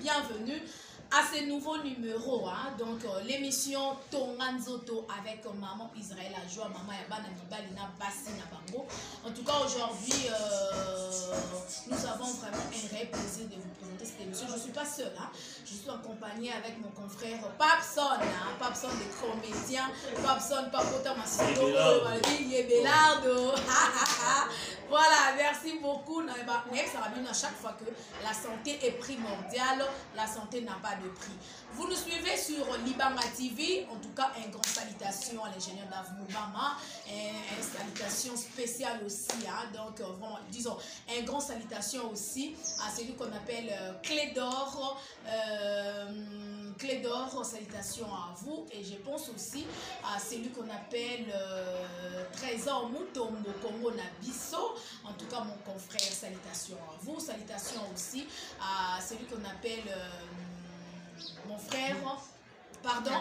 bienvenue à ce nouveau numéro. Donc, l'émission Tonganzoto avec Maman Israël à joie, Maman Yabana Nibalina Bassina Bango. En tout cas, aujourd'hui, nous avons vraiment un réel plaisir de vous présenter cette émission. Je ne suis pas seule, je suis accompagnée avec mon confrère Papson, Papson de comédien, Papson Papota Masito, Yebelardo. Voilà, merci beaucoup. À chaque fois que la santé est primordiale, la santé n'a pas de prix. Vous nous suivez sur Libanga TV. En tout cas, un grand salutation à l'ingénieur Davmoubama. Une salutation spéciale aussi. Donc, vraiment, disons, un grand salutation aussi à celui qu'on appelle Clé d'Or. Clé d'Or, salutations à vous. Et je pense aussi à celui qu'on appelle Trésor Moutombo Congo Nabiso. En tout cas, mon confrère, salutations à vous. Salutations aussi à celui qu'on appelle mon frère, pardon,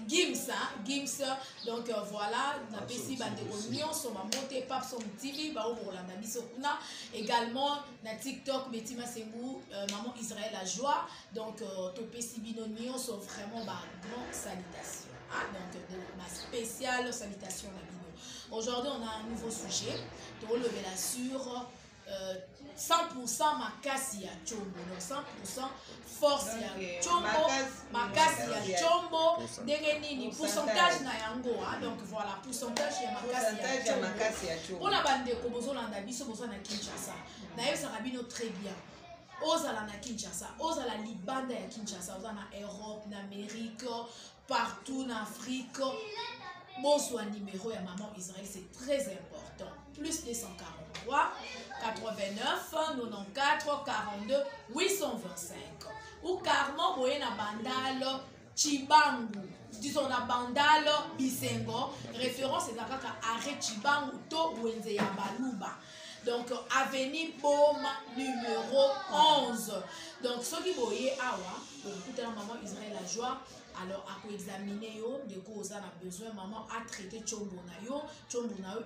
Gims, Gims. Donc voilà, na pesi bandeko nyonso mamote Papson TV ba obolanda biso kuna. Également na TikTok Betima Sengou, Maman Israël à joie. Donc to pesi bino nyonso vraiment ba grand salutation. Donc ma spéciale salutation na bino. Aujourd'hui, on a un nouveau sujet. To lever la sur 100% makasi ya chombo, donc 100% force ya chombo, makasi ya chombo, ndenge nini pourcentage na yango, donc voilà, pourcentage ya makasi ya chombo. Pona bandeko bozolanda biso bozo na Kinshasa. Na yebisaka bino très bien. Ozala na Kinshasa, ozala libanda ya Kinshasa, ozala na Europe, na Amérique, partout en Afrique. Bonsoir, numéro ya Maman Israël, c'est très important. Plus 243 89 94 42 825. Ou carrément, vous na bandalo Chibangu. Disons na bandalo Bisengo. Référence c'est à arrêt Chibangu to Wenze ya Baluba. Donc, avenue Boma numéro 11. Donc, ce qui voyez, pour écouter la Maman Israël la joie, alors, à examiner de quoi on a besoin, maman a traité chombo na yo,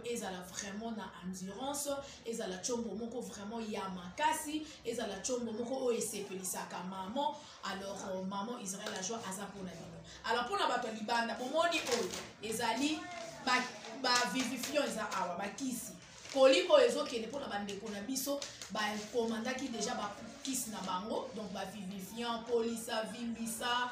et ça a vraiment na endurance, et ça a chombo moko vraiment yamakasi, et ça a chombo moko o esepelisaka maman. Alors, Maman Israël la joie aza pour na bino. Alors, pour na bato libanda, pour moni oyo, ezali ba vivifiant eza awa ba kisi. Koli oyo kene pour na bandeko na biso ba commandaki déjà ba kisi na bango, donc ba vivifiant, polisa, vimbisa.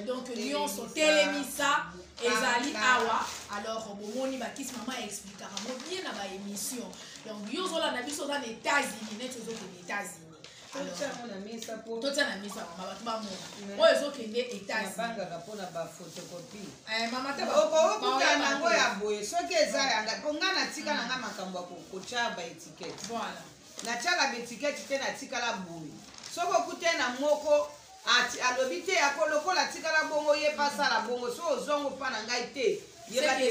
Donc nous sommes télémisa ezali awa. Alors bomoni bakisi maman expliquera bien na ba émission. Donc yo zola na biso dans les États-Unis, net zo ke États-Unis. Alors on a mis ça pour tout ça na mis ça maman ba mo. Oyo zo ke ne États-Unis. Banga ka pona ba photocopie. Maman ta ba okuta na ngo ya boye. Soki eza yanga konga na tika na nga makambo ko chaba étiquette. Voilà. Na chaka ba étiquette te na tika la boye. Soko okuta na moko ati alobite akoloko la tikala bongo ye pasa la bongo so zongo pa na ngai te ye ba te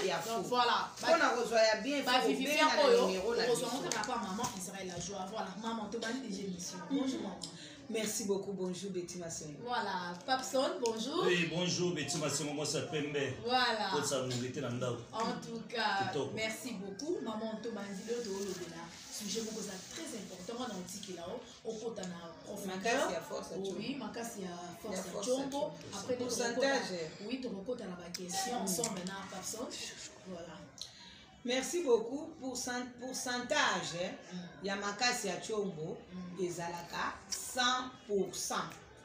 ya fo. Voilà, on reçoit ya bien ba vivifia oyo ozongo ka pa Maman Israël la joie. Voilà, maman to bani des émissions. Bonjour maman. Merci beaucoup, bonjour Betty Masson. Voilà, Papson, bonjour. Oui, bonjour Betty Masson, moi c'est Pembe. Voilà. En tout cas, merci beaucoup. Maman to bani de là. Sujet beaucoup très important dans le ticket là-haut. Au côté na profondeur. Oui, makasi ya force ya chombo. Après pourcentage. Oui, tu recotes à la question. On sort maintenant à Papson. Voilà. Merci beaucoup. Pourcentage ya makasi ya chombo ezalaka 100%.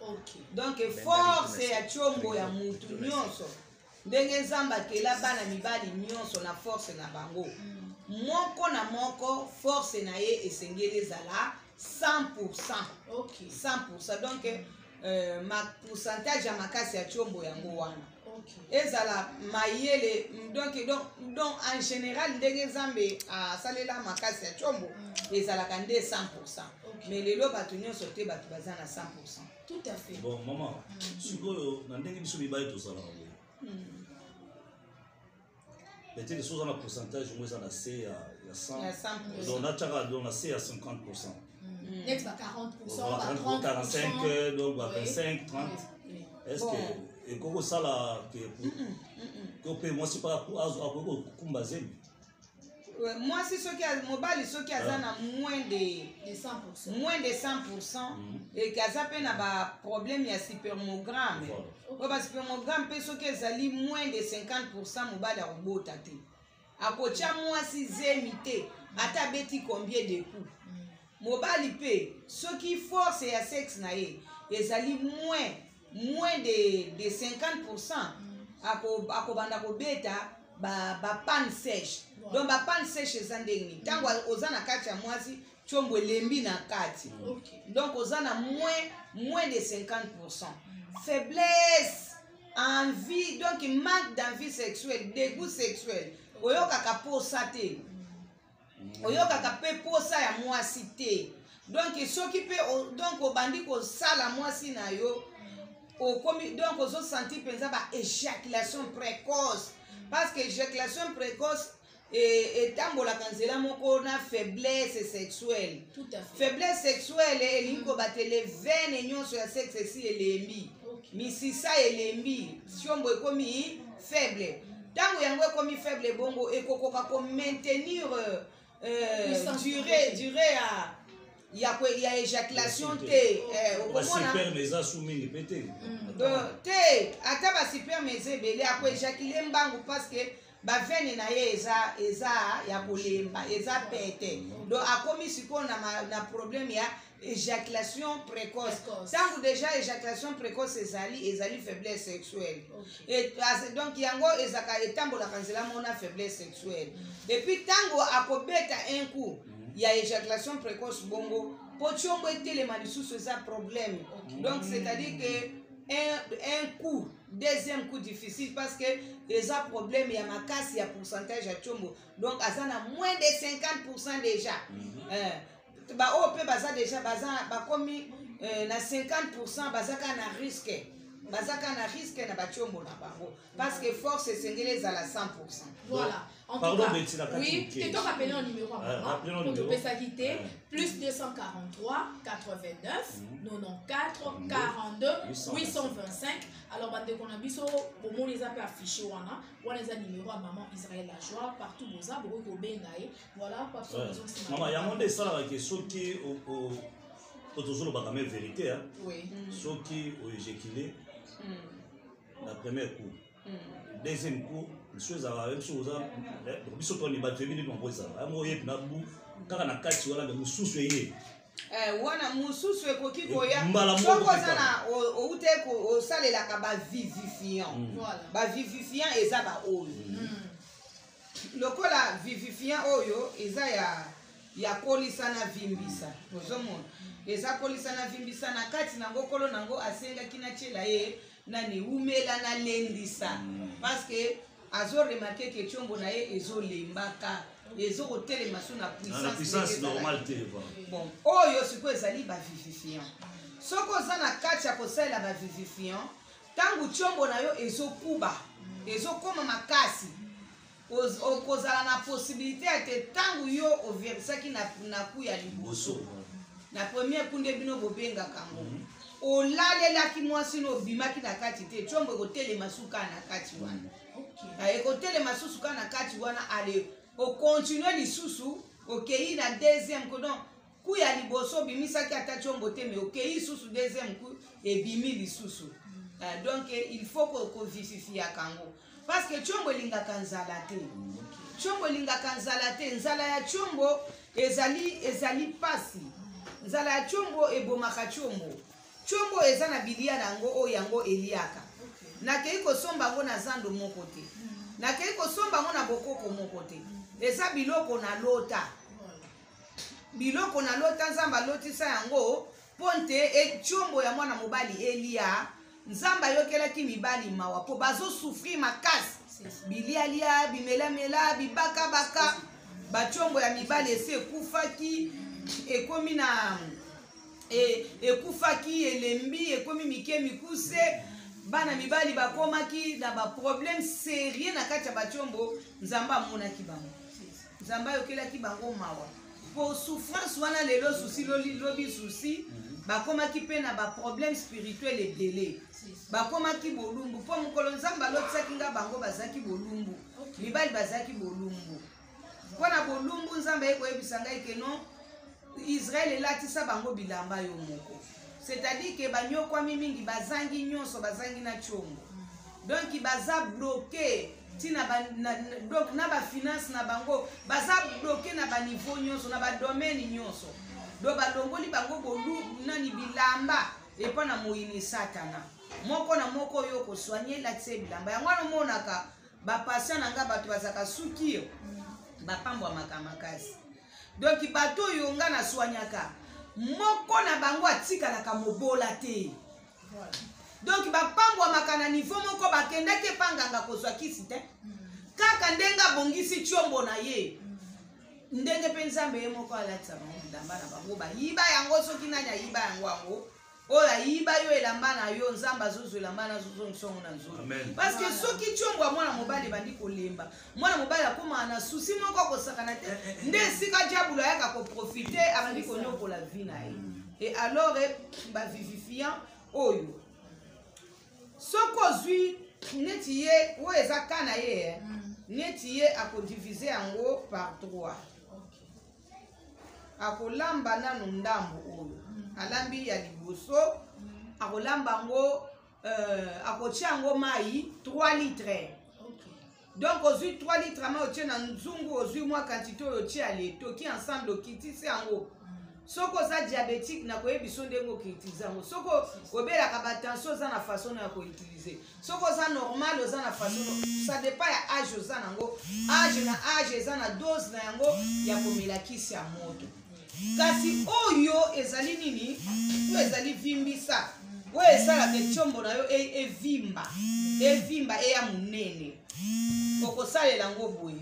Ok. Donc force ya chombo ya mutu nyonso. Ndenge nzamba kela bana mibali nyonso na force na bango. Moko na moko force na ye esengeli ezala 100%. Ok. 100%. Donc ma pourcentage ya makasi ya chombo yango wana. Ezala mayele donc en général ndenge nzambe asalela makasi ya chombo ezala kande 100%. Mais lelo bato nyonso te bato baza na 100%. Tout à fait. Bon maman, sikoyo na ndenge biso mibali tozala ngo. Peut-être les choses en pourcentage moi ça na C à 100. Donc on a tchaka donc na C à 50%. Next à 40%, 30, 45 donc 25, 30. Est-ce que et comment ça là que moi c'est pas pour kumbaze Moi, si ceux qui a mobile, ceux qui a moins de 100%. Moins de 100%. Et qui a un problème, il y a supermogramme. Parce que supermogramme, ceux qui ont moins de 50% mobile à robot. À côté, moi, si j'ai imité, à ta bêtise combien de coups. Mobile paye, ceux qui forcent à sexe, ils ont moins de 50%. À ko bêta. Ba pan sèche donc ba pan sèche ezandeni tango ozana kati ya mwasi chombo lembi na kati donc ozana moins de 50%. Faiblesse, envie, donc manque d'envie sexuelle, dégoût sexuel. Oyokaka posa te, oyokaka pe posa ya mwasi te. Donc soki pe donc obandi ko sala mwasi na yo donc ozo senti penza ba éjaculation précoce. Parce que l'éjaculation précoce est tambola kanzela moko na faiblesse sexuelle. Tout à fait. Faiblesse sexuelle et linko batele veine nyonso ya sexe si elembi. Misisa elembi, siombo ekomi faible. Tango yango ekomi faible bongo ekokoka ko maintenir durée à il y a éjaculation te super meza soumini pété te ata ba super meza belé a ko éjaculer mbangu parce que ba veine na ye eza ya kolemba eza pété donc a komi siko na problème ya éjaculation précoce. Tango déjà éjaculation précoce ezali faiblesse sexuelle. Et donc yango ezaka etambola kanzela mona faiblesse sexuelle. Et puis tango akobeta un coup il y a éjaculation précoce bongo pochombo etelema lisusu eza problème. Donc c'est-à-dire que un coup deuxième coup difficile parce que eza problème ya makasi ya pourcentage ya chombo donc azana moins de 50% déjà. Ba ope baza déjà ba komi na 50% bazaka na risque. Bazaka na risque na bachombo na bango parce que force esengele à la 100%. Voilà. En pardon, tout cas, oui, tu t'as rappelé un numéro à maman. Pour te faire ça quitter, plus 243 89 94 42 825. Alors, bande qu'on a biso, au moins les appels affichés, on a les numéros à maman Israël la joie partout aux arbres au Bengaï. Voilà, pas besoin de maman, il y a un monde ça là qui est sauté au toujours la même vérité, hein. Oui. Sauté au éjaculé. La première coup. Deuxième coup, les choses à la même chose. Donc, si on est battu, on est ça. On est na bu, quand on a quatre sur la de mususu yé. Wana mususu ekoki koya. Soko sana o ute ko o sale la ka ba vivifiant. Voilà. Ba vivifiant eza ba oyo. Lokola vivifiant oyo eza ya kolisa na vimbisa. Ozomona. Eza kolisa na vimbisa na kati nango kolo nango asenga kina chela ye. Nani umela na lendisa parce que azo remarqué que chombo na ye ezo lembaka ezo hôtel maso na puissance normale te bon oyo siko ezali ba vivifiant soko za na kati ya kosala ba vivifiant tangu chombo na yo ezo kuba ezo koma makasi okozala na possibilité ate tangu yo oversaki na ku ya liboso na première kunde bino bobenga kango olalelaki mwasi no bimaki na kati te chombo ekotelema suka na kati wana ekotelema suka na kati wana ale okontinue lisusu okei na deuxième coup donc ku ya liboso bimisaki ata chombo te mais okei susu deuxième coup ebimi lisusu donc il faut ko vivifia kango parce que chombo elingaka nzala te chombo elingaka nzala te nzala ya chombo ezali pasi nzala ya chombo ebomaka chombo chombo eza na bilia nango o yango eliaka nakei kosomba ngo na zando moko te nakei kosomba ngo na bokoko moko te eza biloko na lota nzamba lotisa yango ponte chombo ya mwana mobali elia nzamba yokelaki mibali mawa po bazo souffrir makasi bilialia bimelamela bibaka bachombo ya mibali ese ekufaki ekomi na ekufaki elembi ekomi mike mikuse bana mibali bakomaki na ba problème sérieux na kati ya bachombo nzamba amonaki bango nzamba yokelaki bango mawa po souffrance wana lelo souci lobi souci bakomaki pe na ba problème spirituel ebele bakomaki bolumbu po mokolo nzamba lotisaki nga bango bazaki bolumbu mibali bazaki bolumbu mpona bolumbu nzambe ekoyebisa ngai ke non Israël elatisa bango bilamba yo moko, c'est-à-dire que banyokwami mingi bazangi nyonso bazangi na chombo, donc baza bloqué tina donc na ba finance na bango baza bloqué na ba niveau nyonso na ba domaine nyonso, do balongoli bango bolu nani bilamba epa na moyini satana moko na moko yo ko soigner la tse bilamba yango no monaka ba patient nanga bato bazaka suki ba pambwa makamakasi, donc bato yo nga na soignaka moko na bango atikalaka mobola te, donc bapambwa makana niveau moko bakendaki panganga kozwa kisi te kaka ndenga bongisi chombo na ye ndenge pe nzambe ye moko alatisa bango bilamba na bango bayiba yango soki nani ayiba yango yango oyo ayiba yo elamba na yo nzambe azozwa elamba na zozongisongo na nzolo, parce que soki chombo ya mwana mobali ebandi kolemba mwana mobali akomaka na susi moko kosakana te nde esika diabolo ayaka koprofite abandi konyokola vi na ye, et alors bavivifiant oyo soki ozwi neti ye oyo eza ka na ye neti ye akodivise yango par 3, akolamba nano ndambo oyo alambi ya liboso akolamba yango akotia yango mai 3 litres, donc ozwi 3 litres mai otie na nzungu ozwi mwa quantité oyo otie aleto oki ensemble okitisi yango. Soko oza diabétique na koyebiso ndenge okitilize yango, soko obelaka batension oza na façon ya koutilize, soko oza normal oza na façon, ça dépend ya âge oza nango, âge na âge eza na dose na yango ya komela kisi ya moto. Kasi oyo ezali nini? Oyo ezali vimbisa, oyo esalaka chombo na yo evimba eya munene, okosalela yango boye,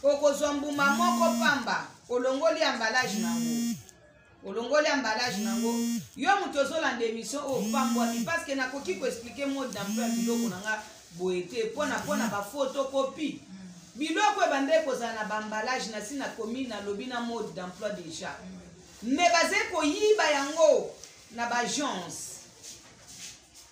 okozwa mbuma moko pamba olongoli emballage nango, olongoli emballage nango yo mutu ozolanda émission oyo pambwami, parce que nakoki koexplike mode d'emploi biloko nanga boye te mpona bafotocopie biloko ebande ekozala na baemballage na si nakomi nalobi na mode d'emploi déjà, mais baze koyiba yango na bagence,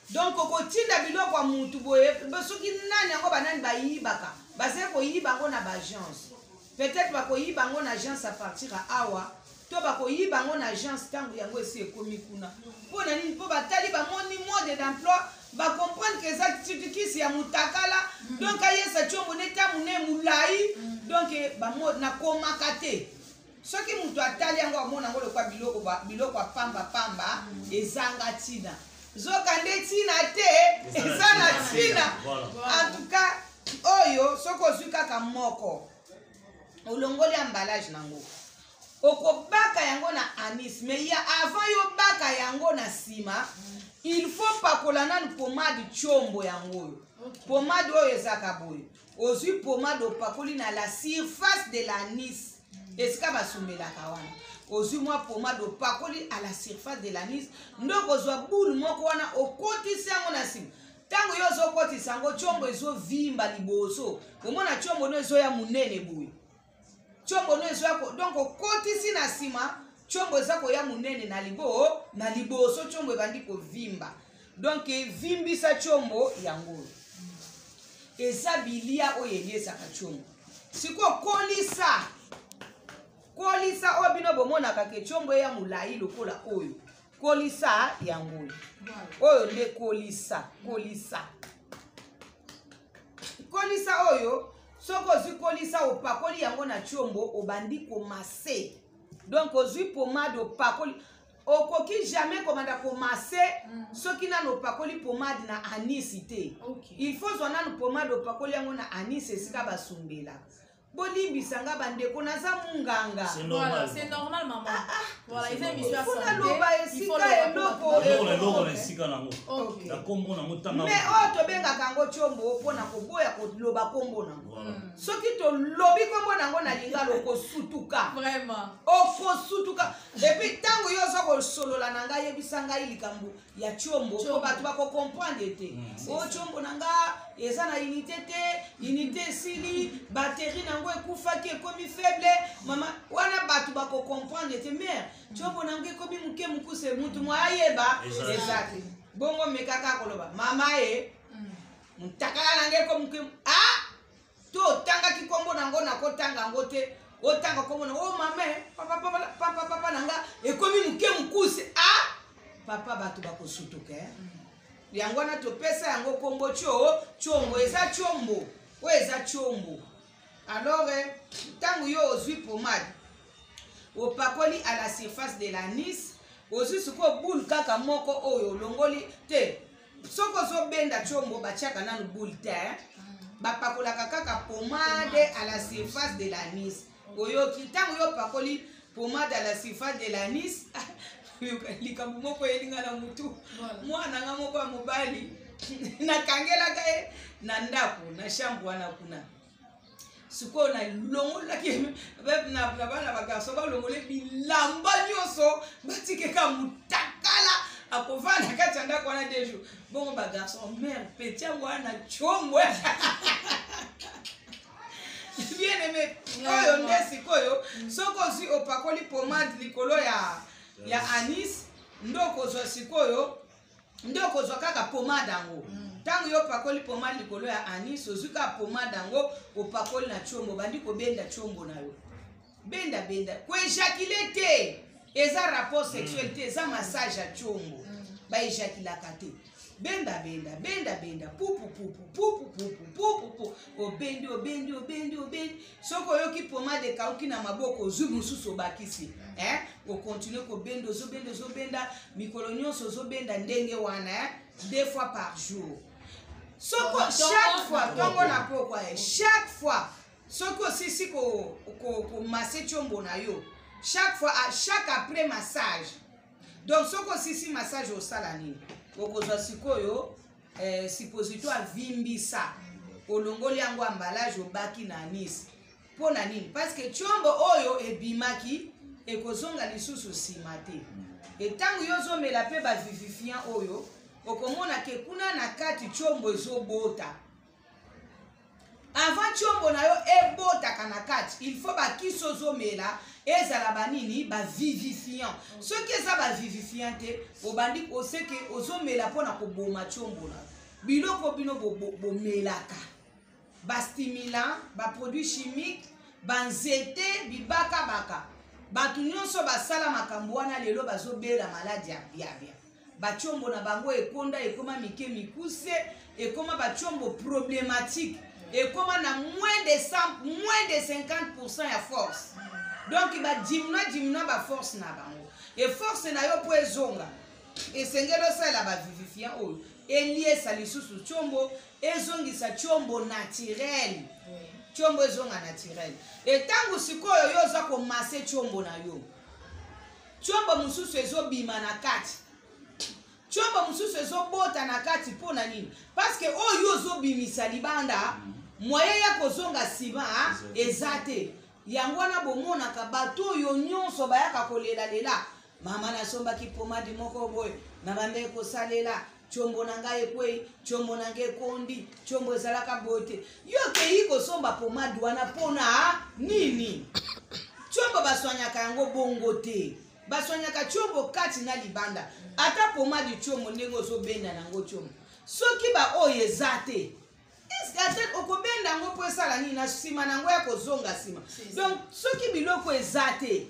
donc okotinda biloko ya mutu boye soki nani yango banani bayibaka baze koyiba yango na bagence, peut-être bakoyiba yango na agence à partir à awa to bakoyiba yango na agence tango yango esi ekomi kuna mpona nini mpo batali bamoni mode d'emploi bacomprendre que eza kisi ya mutakala, donc ayesa chombo neta mune mulai, donc nakomaka te soki mutu atali yango amona yango lokwa biloko ya pamba ezanga ntina zoka nde ntina te eza na ntina. En tout cas oyo soki ozwi kaka moko olongoli emballage nango okobaka yango na anis, mais ya avant yo baka yango na sima il faut pakola nanu pomade chombo yango, pomade oyo ezaka boye ozwi pomade opakoli na la surface de l'anis esika basumelaka wana, ozwi mwa pomade opakoli à la surface de l'anis ndoko ozwa boule moko wana okotisi yango na sima, tango yo ozokotisa yango chombo ezovimba liboso, omona chombo no ezoya munene boye, chombo no ezoya donc okotisi na sima chombo eza koya munene na liboso chombo ebandi kovimba, donc evimbisa chombo yango eza bilia oyo eliesaka chombo. Siko kolisa oyo bino bomonaka ke chombo eya mulai lokola oyo kolisa yango oyo nde kolisa oyo soko ozwi kolisa opakoli yango na chombo obandi komase, donc ozwi pomade opakoli okoki jamais komanda komase soki nano opakoli pomade na anisi te, il faut zwa nano pomade opakoli yango na anisi esika basumbela bolimbisanga bandeko naza munganga. Voilà, c'est normal maman. Voilà, ils aiment bien ça. Il faut le esika nango. Na kombo na mutanga. Mais oh to benga kango chombo pona koboya ko loba kombo nango. Soki to lobi kombo nango na lingalo ko sutuka. Vraiment. Oko sutuka. Et puis tango yo so ko solola nanga yebisanga ilikambo ya chombo ko batu ba ko comprendre te. O chombo nanga eza na unité sili batterie nango ekufaki ekomi faible mama wana batu bako comprendre te mère chombo nango ekomi muke mukuse mutu mwa ayeba exactly bongo mekaka koloba mama e mutakala nango ko muke to tanga ki kombo nango na ko tanga ngote o tanga kombo na o mame papa nanga e komi muke mukuse ah papa batu bako sutuke yango na to pesa yango kombo chombo eza chombo o eza chombo alors tangu yo ozwi pomade o pakoli à la surface de l'anis ozwi suko boule kaka moko oyo longoli te soko zo benda chombo bachaka nanu boule te bapakolaka kaka pomade à la surface de l'anis oyo kitango yo pakoli pomade à la surface de l'anis likambo moko elinga na mutu mwana nga moko ya mobali nakangelaka ye na ndako na chambre wana kuna siko na longolaki na bana bagarso balongole bilamba nyonso batikeka mutakala akovana kati ya ndako wana dejo bongo bagarso mère petit yango wana chomwe bien aimé oyo nde sikoyo soko zi opakoli pomade likolo ya anis ndokozwa sikoyo ndokozwa kaka pomade yango tango yo pakoli pomade likolo ya anis ozuka pomade yango opakoli na chombo bandi kobenda chombo na yo benda koejakile te eza rapport sexuel te eza massage ya chombo baejakilaka te benda pupu obendi soko oyoki pomade ekauki na maboko ozwi mosusu obakisi okontinue kobenda ozobenda mikolo nyonso ozobenda ndenge wana 2 fois par jour soko chaque fois tongo na pokwa chaque fois soko osisi komase chombo na yo chaque après massage donc soko osisi massage osala nini okozwa sikoyo suppositoire vimbisa olongoli yango emballage obaki na anis mpona nini parce que chombo oyo ebimaki ekozonga lisusu nsima te etango yo ozomela mpe bavivifiant oyo okomona ke kuna na kati chombo ezobota avant chombo na yo ebotaka na kati il faut bakisi ozomela ezala banini bavivifiant soki eza bavivifiant te obandi oseke ozomela mpona koboma chombo na biloko bino bomelaka bastimulant baproduit chimique banzete bibakabaka bato nyonso basala makambo wana lelo bazobela maladi ya biabia bachombo na bango ekonda ekoma mike mikuse ekoma bachombo problématique ekoma na moins de 50% ya force donc badimina baforce na bango e force na yo po ezonga esengeli osala bavivifiant oyo eliesa lisusu chombo ezongisa chombo naturel chombo ezonga naturel etango sikoyo yo oza komase chombo na yo chombo mosusu ezobima na kati chombo mosusu ezobota na kati mpona nini parce que oyo ozobimisa libanda moyen ya kozonga nsima eza te yango wana bomonaka bato oyo nyonso bayaka kolelalela mama nasombaki pomadi moko boye na bande kosalela chombo na ngai ekwei chombo na ngai ekondi chombo ezalaka bote yo keyi kosomba pomadi wana mpona nini chombo baswanyaka yango bongo te baswanyaka chombo kati na libanda ata pomadi chombo ndenge ozobenda nango chombo soki ba oyo eza te ate okobenda yango po esala nini na nsima nango ya kozonga nsima donc soki biloko eza te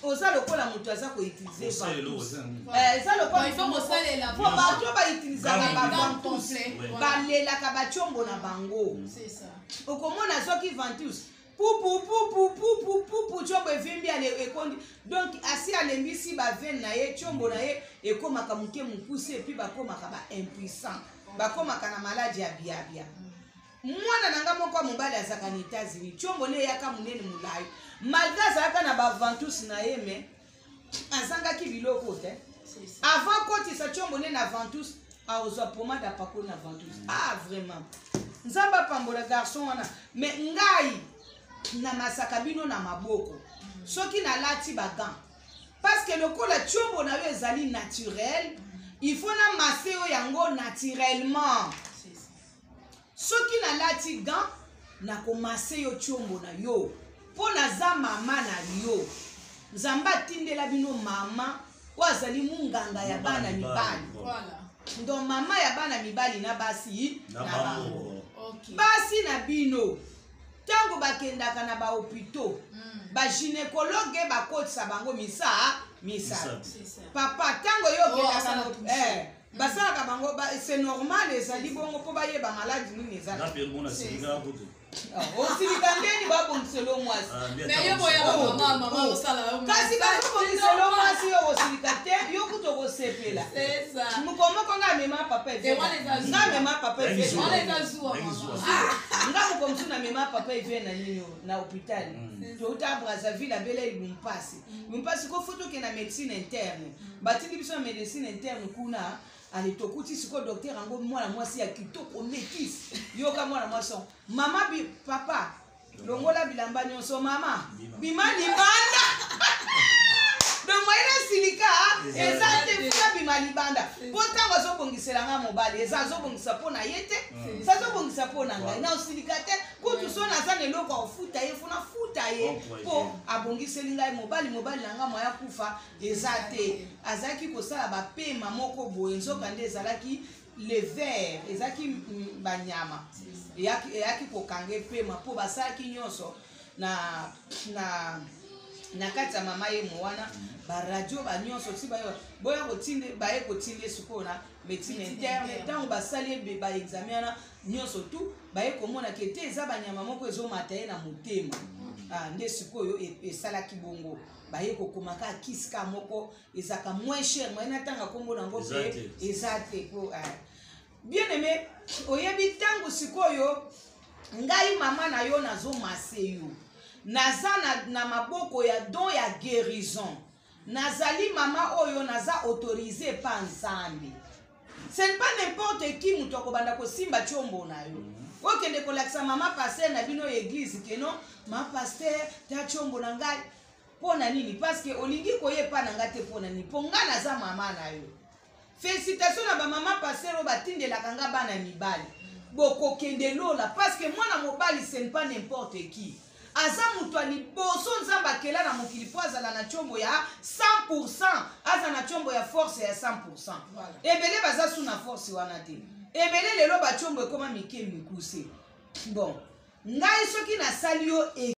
oza lokola moto aza koutilize eza lokola bato baitilizaka baventus balelaka bachombo na bango okomona soki ventus pupu chombo evimbi ekondi donc asi alembisi bavene na ye chombo na ye ekomaka moke mopuse epuis bakomaka baimpuissant bakomaka na maladi ya biabia mwana nanga moko mobali azaka na États-Unis chombo ne yaka munene mulai malgré azalaka na baventus na ye me azangaki biloko te avant kotisa chombo ne na ventus aozwa pomade apakoli na ventus vraiment nzamba pambola garçon wana me ngai na masaka bino na maboko soki nalati bagan parce que lokola chombo na yo ezali naturel il faut na masse yo yango naturellement soki nalati gant nakomase yo chombo na yo mpo naza mama na yo nzambe atindela bino mama oyo azali munganga ya bana mibali donc mama ya bana mibali na basi na bango basi na bino tango bakendaka na bahôpitaux bagynécologue bakotisa bango misala papa tango yo okendaka na basalaka bango c'est normal ezali bongo mpo bayeba maladi nini ezali osilika ndeni babongiselo mwasi kasi bazobongiselo mwasi yo kosilika te yo kuta okosepela mokomoko nga amema papa nga amema papa nga mokomosu na mema papa evie na nini na hôpital touta Brazzaville abeleli lumpasi ko foto ke na médecine interne batindi biso na médecine interne kuna ale tokuti siko docteur ango mwana mwasi ya kitoko métis yoka mwana mwasi mama bi papa longola bilamba nyonso mama bimani banda donc moyena silika eza te fula bima libanda po ntango azobongisela nga mobali eza azobongisa mpo na ye te eza azobongisa mpo na ngai na osilika te kutu so naza na eloko akofuta ye funa futa ye mpo abongiseli ngai mobali na nga moya kufa eza te azalaki kosala bapema moko boye nzoka nde ezalaki le ver ezalaki banyama eyaki kokanga epema mpo basalaki nyonso na kati ya mama ye mowana baradio banyonso ti boya kotinde baye kotinde sikoyo na médecine interne ntango basali ebe baexamen wana nyonso tu baye komona ke te eza banyama moko ezomata ye na motema nde sikoyo esalaki bongo baye kokomaka kisika moko ezaka moins cher moyena ntanga kombo nango mpe eza te po bien aimé oyebi ntango sikoyo ngai mama na yo nazomase yo naza na maboko ya don ya guérison nazali mama oyo naza autorisé pa nzambe ce n'est pas n'importe qui mutu akobanda kosimba tiombo na yo okende kolakisa mama paster na bino église keno ma paster ta tiombo na ngai mpo na nini parce que olingi koyepa na ngai te mpo na nini mpo ngai naza mama na yo félicitation na bamama paster oyo batindelaka nga bana mibali bokokende lola parce que mwana mobali ce n'est pas n'importe qui aza mutu aliboso nzambe akela na mokili po azala na tiombo ya 100% aza na tiombo ya force ya 100%. Ebele baza su na force wana te ebele lelo batiombo ekoma mike mikuse bon ngai soki nasali yo